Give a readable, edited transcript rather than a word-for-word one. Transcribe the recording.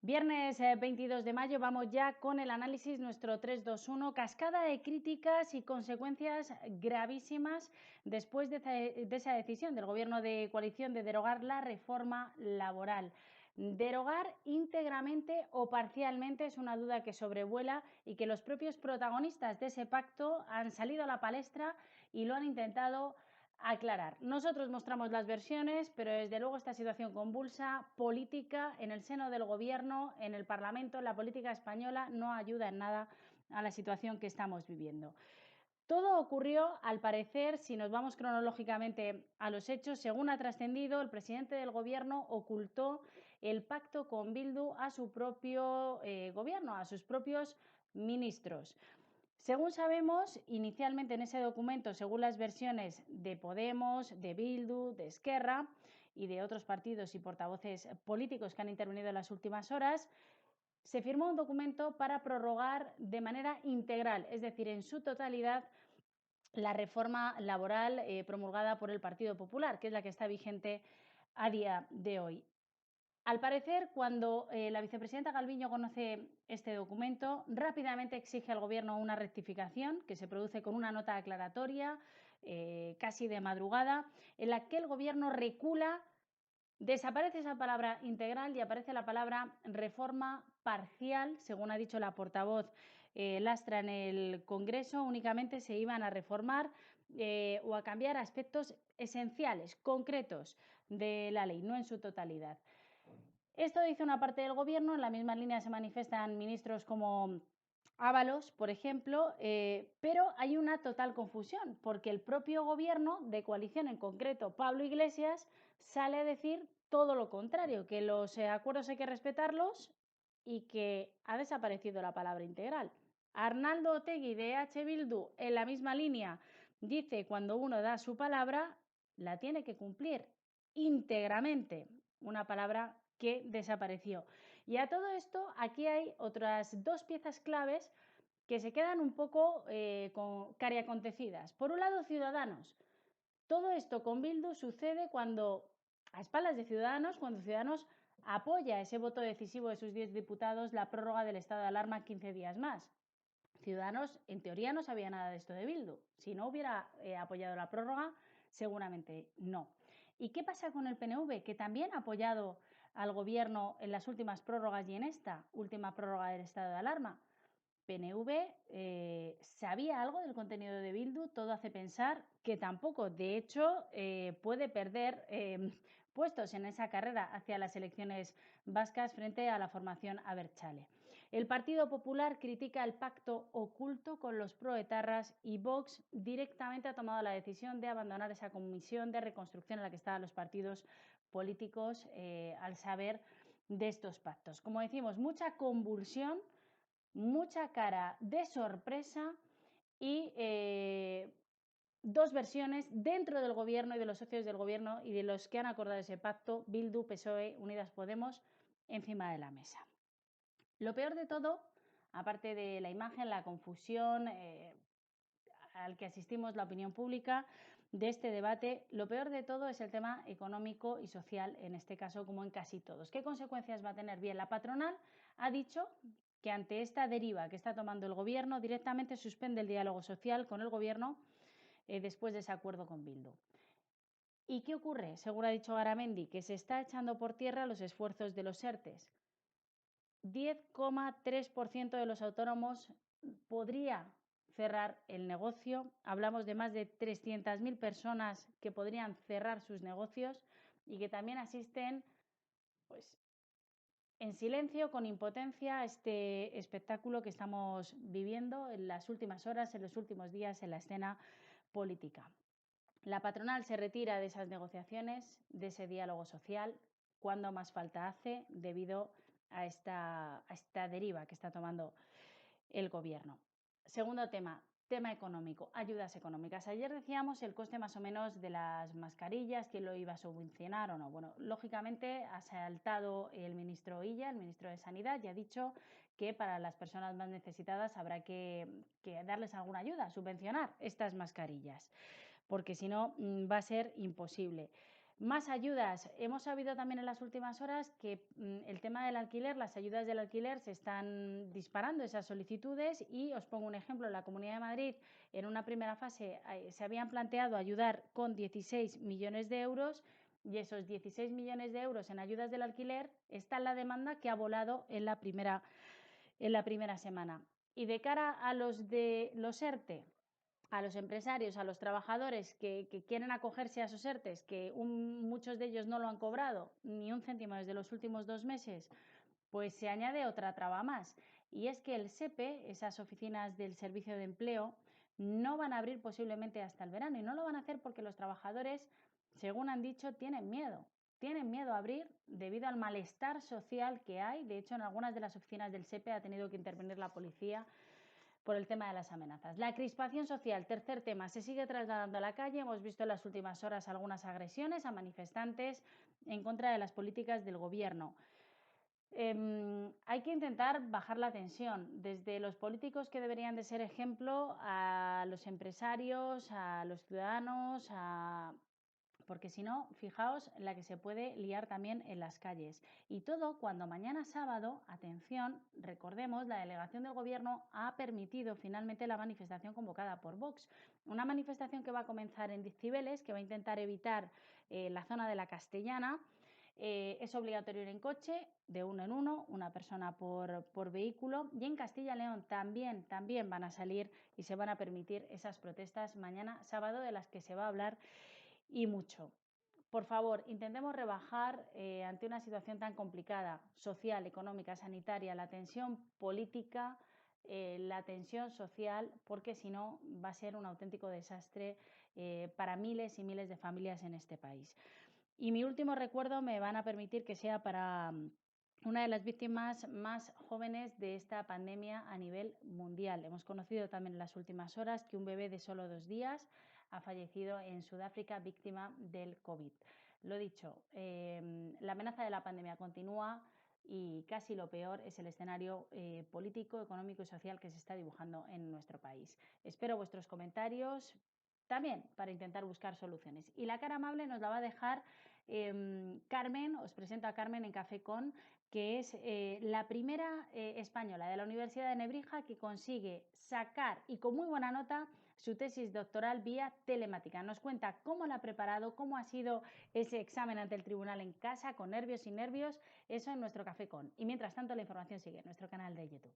Viernes 22 de mayo vamos ya con el análisis, nuestro 3-2-1, cascada de críticas y consecuencias gravísimas después de esa decisión del Gobierno de coalición de derogar la reforma laboral. Derogar íntegramente o parcialmente es una duda que sobrevuela y que los propios protagonistas de ese pacto han salido a la palestra y lo han intentado aclarar. Nosotros mostramos las versiones, pero desde luego esta situación convulsa, política, en el seno del Gobierno, en el Parlamento, en la política española, no ayuda en nada a la situación que estamos viviendo. Todo ocurrió, al parecer, si nos vamos cronológicamente a los hechos, según ha trascendido, el presidente del Gobierno ocultó el pacto con Bildu a su propio Gobierno, a sus propios ministros. Según sabemos, inicialmente en ese documento, según las versiones de Podemos, de Bildu, de Esquerra y de otros partidos y portavoces políticos que han intervenido en las últimas horas, se firmó un documento para prorrogar de manera integral, es decir, en su totalidad, la reforma laboral promulgada por el Partido Popular, que es la que está vigente a día de hoy. Al parecer, cuando la vicepresidenta Calviño conoce este documento, rápidamente exige al Gobierno una rectificación que se produce con una nota aclaratoria, casi de madrugada, en la que el Gobierno recula, desaparece esa palabra integral y aparece la palabra reforma parcial. Según ha dicho la portavoz Lastra en el Congreso, únicamente se iban a reformar o a cambiar aspectos esenciales, concretos de la ley, no en su totalidad. Esto dice una parte del Gobierno, en la misma línea se manifiestan ministros como Ábalos, por ejemplo, pero hay una total confusión, porque el propio Gobierno de coalición, en concreto Pablo Iglesias, sale a decir todo lo contrario, que los acuerdos hay que respetarlos y que ha desaparecido la palabra integral. Arnaldo Otegi de EH Bildu, en la misma línea, dice cuando uno da su palabra, la tiene que cumplir íntegramente, una palabra que desapareció. Y a todo esto, aquí hay otras dos piezas claves que se quedan un poco cariacontecidas. Por un lado, Ciudadanos. Todo esto con Bildu sucede cuando, a espaldas de Ciudadanos, cuando Ciudadanos apoya ese voto decisivo de sus 10 diputados, la prórroga del estado de alarma 15 días más. Ciudadanos, en teoría, no sabía nada de esto de Bildu. Si no hubiera apoyado la prórroga, seguramente no. ¿Y qué pasa con el PNV, que también ha apoyado al Gobierno en las últimas prórrogas y en esta última prórroga del estado de alarma? PNV sabía algo del contenido de Bildu, todo hace pensar que tampoco. De hecho, puede perder puestos en esa carrera hacia las elecciones vascas frente a la formación Abertzale. El Partido Popular critica el pacto oculto con los proetarras y Vox directamente ha tomado la decisión de abandonar esa comisión de reconstrucción en la que estaban los partidos políticos al saber de estos pactos. Como decimos, mucha convulsión, mucha cara de sorpresa y dos versiones dentro del Gobierno y de los socios del Gobierno y de los que han acordado ese pacto, Bildu, PSOE, Unidas Podemos, encima de la mesa. Lo peor de todo, aparte de la imagen, la confusión al que asistimos la opinión pública de este debate, lo peor de todo es el tema económico y social, en este caso como en casi todos. ¿Qué consecuencias va a tener? Bien, la patronal ha dicho que ante esta deriva que está tomando el Gobierno, directamente suspende el diálogo social con el Gobierno después de ese acuerdo con Bildu. ¿Y qué ocurre? Según ha dicho Garamendi, que se está echando por tierra los esfuerzos de los ERTEs. 10,3% de los autónomos podría cerrar el negocio. Hablamos de más de 300.000 personas que podrían cerrar sus negocios y que también asisten pues, en silencio, con impotencia, a este espectáculo que estamos viviendo en las últimas horas, en los últimos días en la escena política. La patronal se retira de esas negociaciones, de ese diálogo social, cuando más falta hace debido a esta deriva que está tomando el Gobierno. Segundo tema económico, ayudas económicas. Ayer decíamos el coste más o menos de las mascarillas, quién lo iba a subvencionar o no. Bueno, lógicamente ha saltado el ministro Illa, el ministro de Sanidad, y ha dicho que para las personas más necesitadas habrá que darles alguna ayuda, subvencionar estas mascarillas, porque si no va a ser imposible. Más ayudas. Hemos sabido también en las últimas horas que el tema del alquiler, las ayudas del alquiler se están disparando esas solicitudes y os pongo un ejemplo. En la Comunidad de Madrid, en una primera fase, se habían planteado ayudar con 16 millones de euros y esos 16 millones de euros en ayudas del alquiler está en la demanda que ha volado en la primera semana. Y de cara a los de los ERTE, a los empresarios, a los trabajadores que quieren acogerse a esos ERTEs, que muchos de ellos no lo han cobrado ni un céntimo desde los últimos 2 meses, pues se añade otra traba más. Y es que el SEPE, esas oficinas del Servicio de Empleo, no van a abrir posiblemente hasta el verano. Y no lo van a hacer porque los trabajadores, según han dicho, tienen miedo. Tienen miedo a abrir debido al malestar social que hay. De hecho, en algunas de las oficinas del SEPE ha tenido que intervenir la policía por el tema de las amenazas. La crispación social, tercer tema, se sigue trasladando a la calle. Hemos visto en las últimas horas algunas agresiones a manifestantes en contra de las políticas del gobierno. Hay que intentar bajar la tensión, desde los políticos que deberían de ser ejemplo a los empresarios, a los ciudadanos, porque si no, fijaos la que se puede liar también en las calles. Y todo cuando mañana sábado, atención, recordemos, la delegación del Gobierno ha permitido finalmente la manifestación convocada por Vox. Una manifestación que va a comenzar en Cibeles, que va a intentar evitar la zona de la Castellana. Es obligatorio ir en coche, de uno en uno, una persona por vehículo. Y en Castilla y León también van a salir y se van a permitir esas protestas mañana sábado, de las que se va a hablar y mucho. Por favor, intentemos rebajar ante una situación tan complicada, social, económica, sanitaria, la tensión política, la tensión social, porque si no va a ser un auténtico desastre para miles y miles de familias en este país. Y mi último recuerdo me van a permitir que sea para una de las víctimas más jóvenes de esta pandemia a nivel mundial. Hemos conocido también en las últimas horas que un bebé de solo 2 días ha fallecido en Sudáfrica víctima del COVID. Lo dicho, la amenaza de la pandemia continúa y casi lo peor es el escenario político, económico y social que se está dibujando en nuestro país. Espero vuestros comentarios también para intentar buscar soluciones. Y la cara amable nos la va a dejar Carmen. Os presento a Carmen en Café Con, que es la primera española de la Universidad de Nebrija que consigue sacar, y con muy buena nota, su tesis doctoral vía telemática. Nos cuenta cómo la ha preparado, cómo ha sido ese examen ante el tribunal en casa, con nervios y nervios, eso en nuestro Café Con. Y mientras tanto, la información sigue en nuestro canal de YouTube.